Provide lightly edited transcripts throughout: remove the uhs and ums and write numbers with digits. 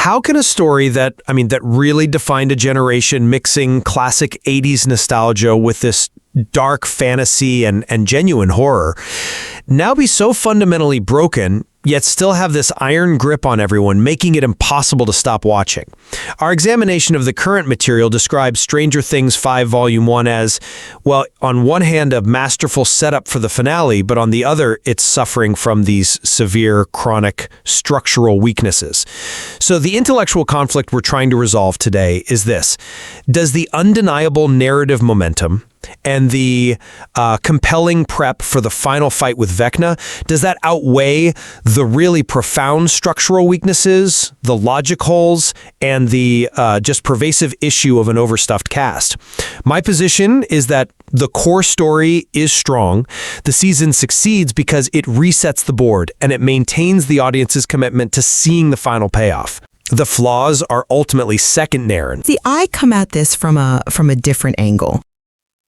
how can a story that really defined a generation, mixing classic 80s nostalgia with this dark fantasy and genuine horror, now be so fundamentally broken, yet still have this iron grip on everyone, making it impossible to stop watching? Our examination of the current material describes Stranger Things 5 Volume 1 as, well, on one hand, a masterful setup for the finale, but on the other, it's suffering from these severe, chronic, structural weaknesses. So the intellectual conflict we're trying to resolve today is this: does the undeniable narrative momentum and the compelling prep for the final fight with Vecna, does that outweigh the really profound structural weaknesses, the logic holes, and the just pervasive issue of an overstuffed cast? My position is that the core story is strong. The season succeeds because it resets the board and it maintains the audience's commitment to seeing the final payoff. The flaws are ultimately secondary. See, I come at this from a different angle.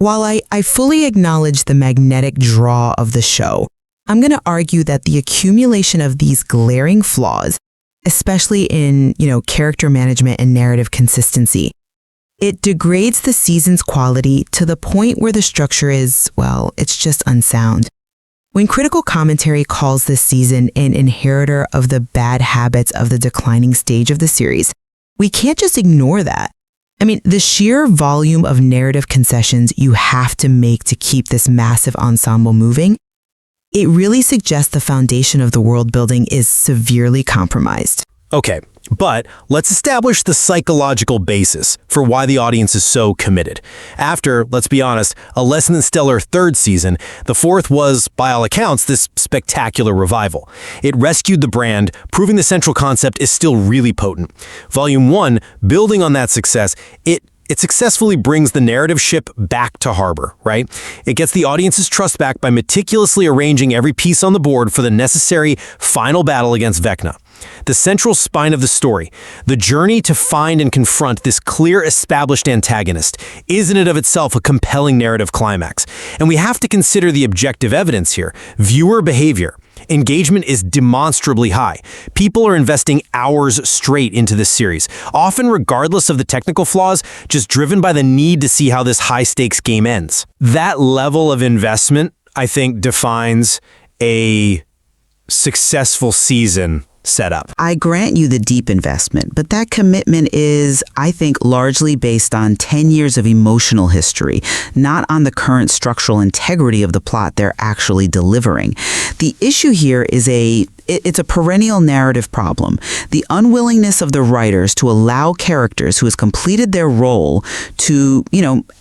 While I fully acknowledge the magnetic draw of the show, I'm going to argue that the accumulation of these glaring flaws, especially in, character management and narrative consistency, it degrades the season's quality to the point where the structure is, well, it's just unsound. When critical commentary calls this season an inheritor of the bad habits of the declining stage of the series, we can't just ignore that. The sheer volume of narrative concessions you have to make to keep this massive ensemble moving, it really suggests the foundation of the world building is severely compromised. Okay, but let's establish the psychological basis for why the audience is so committed. After, let's be honest, a less than stellar third season, the fourth was, by all accounts, this spectacular revival. It rescued the brand, proving the central concept is still really potent. Volume 1, building on that success, it successfully brings the narrative ship back to harbor, right? It gets the audience's trust back by meticulously arranging every piece on the board for the necessary final battle against Vecna. The central spine of the story, the journey to find and confront this clear established antagonist, is in and of itself a compelling narrative climax. And we have to consider the objective evidence here: viewer behavior. Engagement is demonstrably high. People are investing hours straight into this series, often regardless of the technical flaws, just driven by the need to see how this high-stakes game ends. That level of investment, I think, defines a successful season setup. I grant you the deep investment, but that commitment is, I think, largely based on 10 years of emotional history, not on the current structural integrity of the plot they're actually delivering. The issue here is it's a perennial narrative problem. The unwillingness of the writers to allow characters who has completed their role to,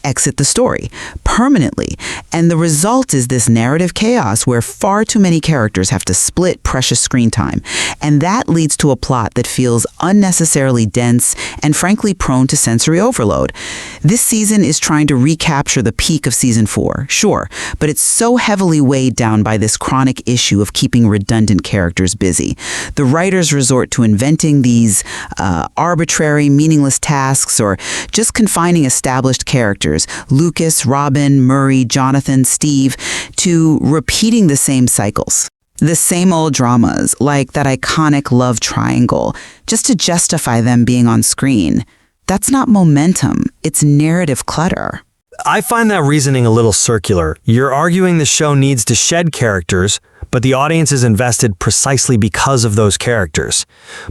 exit the story permanently. And the result is this narrative chaos where far too many characters have to split precious screen time. And that leads to a plot that feels unnecessarily dense and frankly prone to sensory overload. This season is trying to recapture the peak of season 4, sure, but it's so heavily weighed down by this chronic issue of keeping redundant characters busy. The writers resort to inventing these arbitrary, meaningless tasks or just confining established characters, Lucas, Robin, Murray, Jonathan, Steve, to repeating the same cycles. The same old dramas, like that iconic love triangle, just to justify them being on screen. That's not momentum, it's narrative clutter. I find that reasoning a little circular. You're arguing the show needs to shed characters, but the audience is invested precisely because of those characters.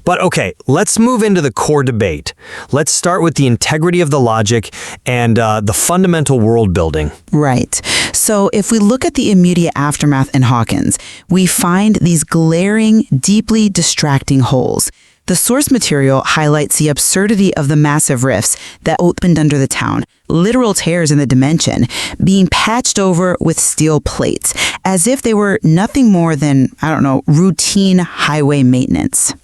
But okay, let's move into the core debate. Let's start with the integrity of the logic and the fundamental world building. Right. So if we look at the immediate aftermath in Hawkins, we find these glaring, deeply distracting holes. The source material highlights the absurdity of the massive rifts that opened under the town, literal tears in the dimension, being patched over with steel plates, as if they were nothing more than, routine highway maintenance.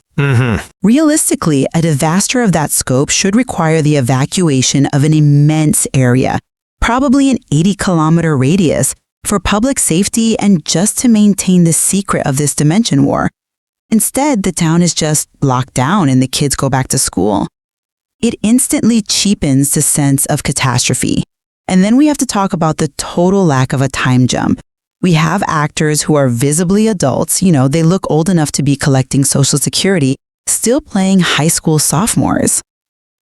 Realistically, a disaster of that scope should require the evacuation of an immense area, probably an 80-kilometer radius, for public safety and just to maintain the secret of this dimension war. Instead, the town is just locked down and the kids go back to school. It instantly cheapens the sense of catastrophe. And then we have to talk about the total lack of a time jump. We have actors who are visibly adults, they look old enough to be collecting Social Security, still playing high school sophomores.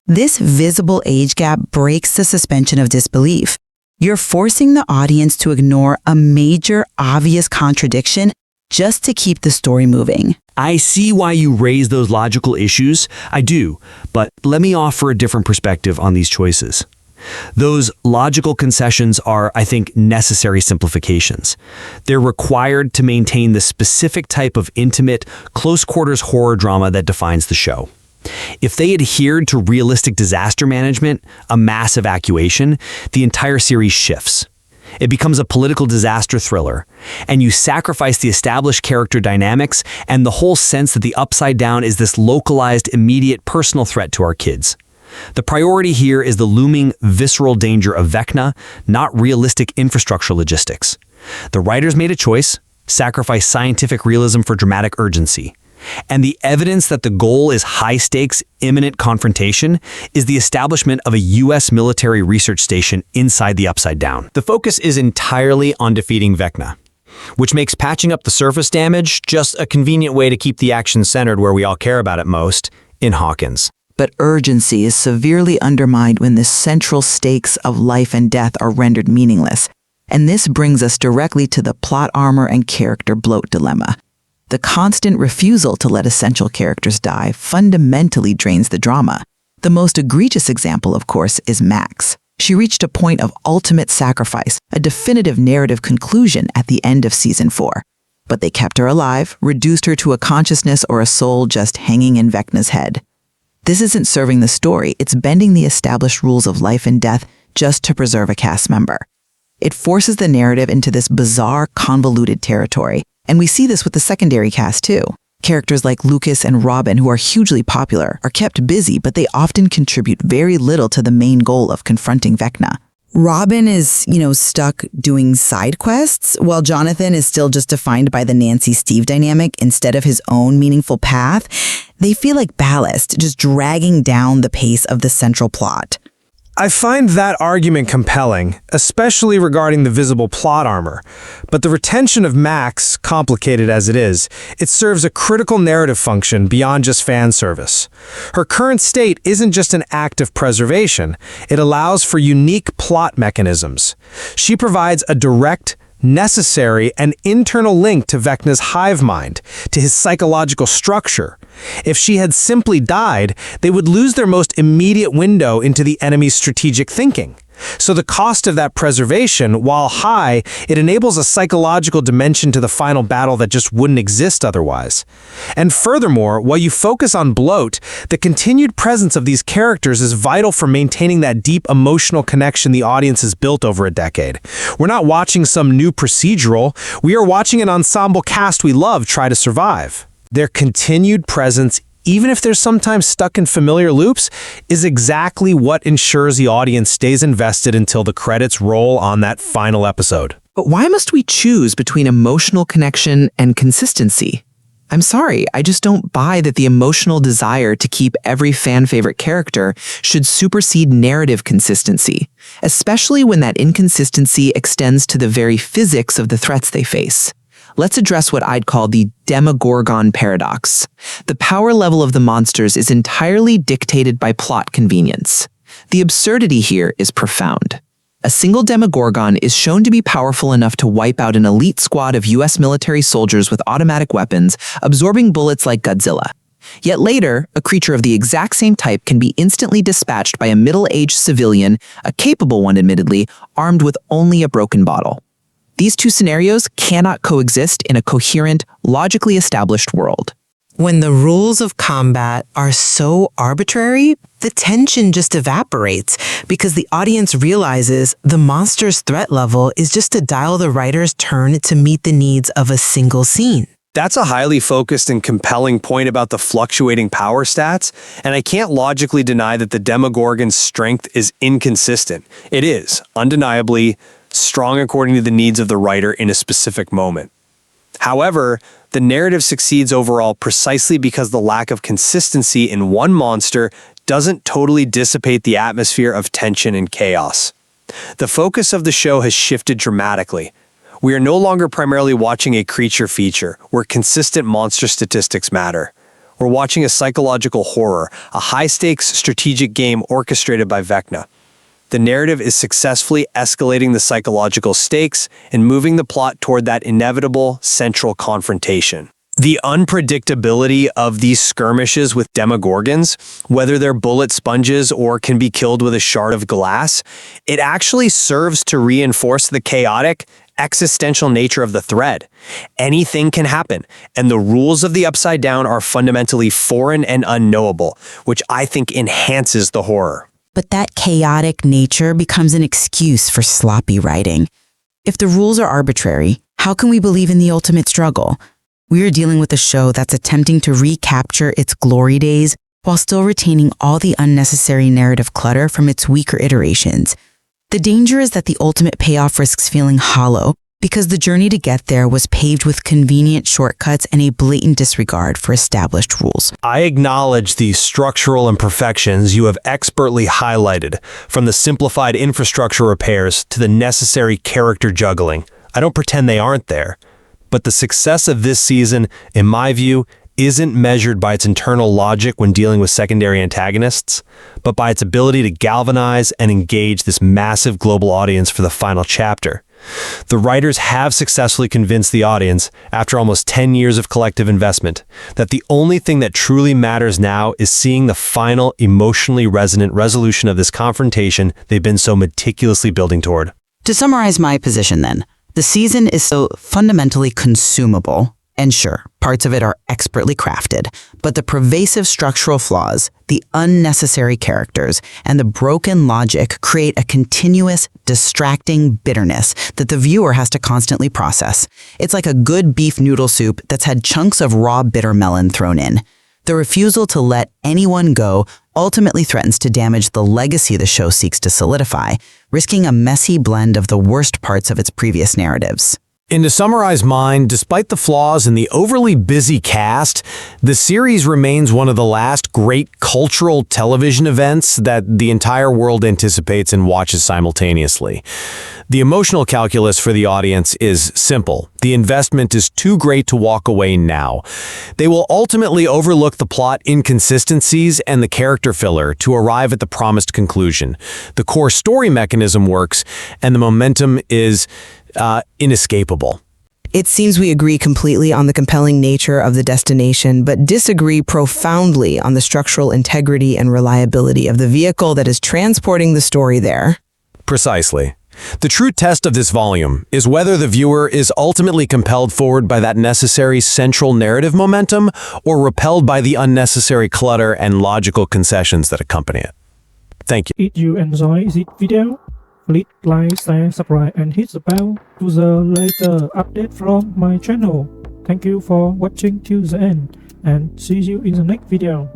This visible age gap breaks the suspension of disbelief. You're forcing the audience to ignore a major, obvious contradiction just to keep the story moving. I see why you raise those logical issues. I do, but let me offer a different perspective on these choices. Those logical concessions are, I think, necessary simplifications. They're required to maintain the specific type of intimate, close-quarters horror drama that defines the show. If they adhered to realistic disaster management, a mass evacuation, the entire series shifts. It becomes a political disaster thriller, and you sacrifice the established character dynamics and the whole sense that the Upside Down is this localized, immediate, personal threat to our kids. The priority here is the looming, visceral danger of Vecna, not realistic infrastructure logistics. The writers made a choice, sacrifice scientific realism for dramatic urgency. And the evidence that the goal is high-stakes, imminent confrontation is the establishment of a U.S. military research station inside the Upside Down. The focus is entirely on defeating Vecna, which makes patching up the surface damage just a convenient way to keep the action centered where we all care about it most, in Hawkins. But urgency is severely undermined when the central stakes of life and death are rendered meaningless. And this brings us directly to the plot armor and character bloat dilemma. The constant refusal to let essential characters die fundamentally drains the drama. The most egregious example, of course, is Max. She reached a point of ultimate sacrifice, a definitive narrative conclusion at the end of season 4. But they kept her alive, reduced her to a consciousness or a soul just hanging in Vecna's head. This isn't serving the story, it's bending the established rules of life and death just to preserve a cast member. It forces the narrative into this bizarre, convoluted territory, and we see this with the secondary cast too. Characters like Lucas and Robin, who are hugely popular, are kept busy, but they often contribute very little to the main goal of confronting Vecna. Robin is, stuck doing side quests, while Jonathan is still just defined by the Nancy-Steve dynamic instead of his own meaningful path. They feel like ballast, just dragging down the pace of the central plot. I find that argument compelling, especially regarding the visible plot armor. But the retention of Max, complicated as it is, it serves a critical narrative function beyond just fan service. Her current state isn't just an act of preservation, it allows for unique plot mechanisms. She provides a direct, necessary, and internal link to Vecna's hive mind, to his psychological structure. If she had simply died, they would lose their most immediate window into the enemy's strategic thinking. So the cost of that preservation, while high, it enables a psychological dimension to the final battle that just wouldn't exist otherwise. And furthermore, while you focus on bloat, the continued presence of these characters is vital for maintaining that deep emotional connection the audience has built over a decade. We're not watching some new procedural, we are watching an ensemble cast we love try to survive. Their continued presence, even if they're sometimes stuck in familiar loops, is exactly what ensures the audience stays invested until the credits roll on that final episode. But why must we choose between emotional connection and consistency? I'm sorry, I just don't buy that the emotional desire to keep every fan-favorite character should supersede narrative consistency, especially when that inconsistency extends to the very physics of the threats they face. Let's address what I'd call the Demogorgon paradox. The power level of the monsters is entirely dictated by plot convenience. The absurdity here is profound. A single Demogorgon is shown to be powerful enough to wipe out an elite squad of US military soldiers with automatic weapons, absorbing bullets like Godzilla. Yet later, a creature of the exact same type can be instantly dispatched by a middle-aged civilian, a capable one admittedly, armed with only a broken bottle. These two scenarios cannot coexist in a coherent, logically established world. When the rules of combat are so arbitrary, the tension just evaporates because the audience realizes the monster's threat level is just a dial the writer's turn to meet the needs of a single scene. That's a highly focused and compelling point about the fluctuating power stats, and I can't logically deny that the Demogorgon's strength is inconsistent. It is, undeniably, strong according to the needs of the writer in a specific moment. However, the narrative succeeds overall precisely because the lack of consistency in one monster doesn't totally dissipate the atmosphere of tension and chaos. The focus of the show has shifted dramatically. We are no longer primarily watching a creature feature where consistent monster statistics matter. We're watching a psychological horror, a high-stakes strategic game orchestrated by Vecna. The narrative is successfully escalating the psychological stakes and moving the plot toward that inevitable central confrontation. The unpredictability of these skirmishes with demogorgons, whether they're bullet sponges or can be killed with a shard of glass, it actually serves to reinforce the chaotic, existential nature of the thread. Anything can happen, and the rules of the Upside Down are fundamentally foreign and unknowable, which I think enhances the horror. But that chaotic nature becomes an excuse for sloppy writing. If the rules are arbitrary, how can we believe in the ultimate struggle? We are dealing with a show that's attempting to recapture its glory days while still retaining all the unnecessary narrative clutter from its weaker iterations. The danger is that the ultimate payoff risks feeling hollow because the journey to get there was paved with convenient shortcuts and a blatant disregard for established rules. I acknowledge the structural imperfections you have expertly highlighted, from the simplified infrastructure repairs to the necessary character juggling. I don't pretend they aren't there. But the success of this season, in my view, isn't measured by its internal logic when dealing with secondary antagonists, but by its ability to galvanize and engage this massive global audience for the final chapter. The writers have successfully convinced the audience, after almost 10 years of collective investment, that the only thing that truly matters now is seeing the final emotionally resonant resolution of this confrontation they've been so meticulously building toward. To summarize my position then, the season is so fundamentally consumable, and sure, parts of it are expertly crafted, but the pervasive structural flaws, the unnecessary characters, and the broken logic create a continuous, distracting bitterness that the viewer has to constantly process. It's like a good beef noodle soup that's had chunks of raw bitter melon thrown in. The refusal to let anyone go ultimately threatens to damage the legacy the show seeks to solidify, risking a messy blend of the worst parts of its previous narratives. And to summarize mine, despite the flaws in the overly busy cast, the series remains one of the last great cultural television events that the entire world anticipates and watches simultaneously. The emotional calculus for the audience is simple. The investment is too great to walk away now. They will ultimately overlook the plot inconsistencies and the character filler to arrive at the promised conclusion. The core story mechanism works, and the momentum is inescapable. It seems we agree completely on the compelling nature of the destination, but disagree profoundly on the structural integrity and reliability of the vehicle that is transporting the story there. Precisely. The true test of this volume is whether the viewer is ultimately compelled forward by that necessary central narrative momentum or repelled by the unnecessary clutter and logical concessions that accompany it. Thank you. If you enjoy this video, please like, share, subscribe and hit the bell to the later update from my channel. Thank you for watching till the end and see you in the next video.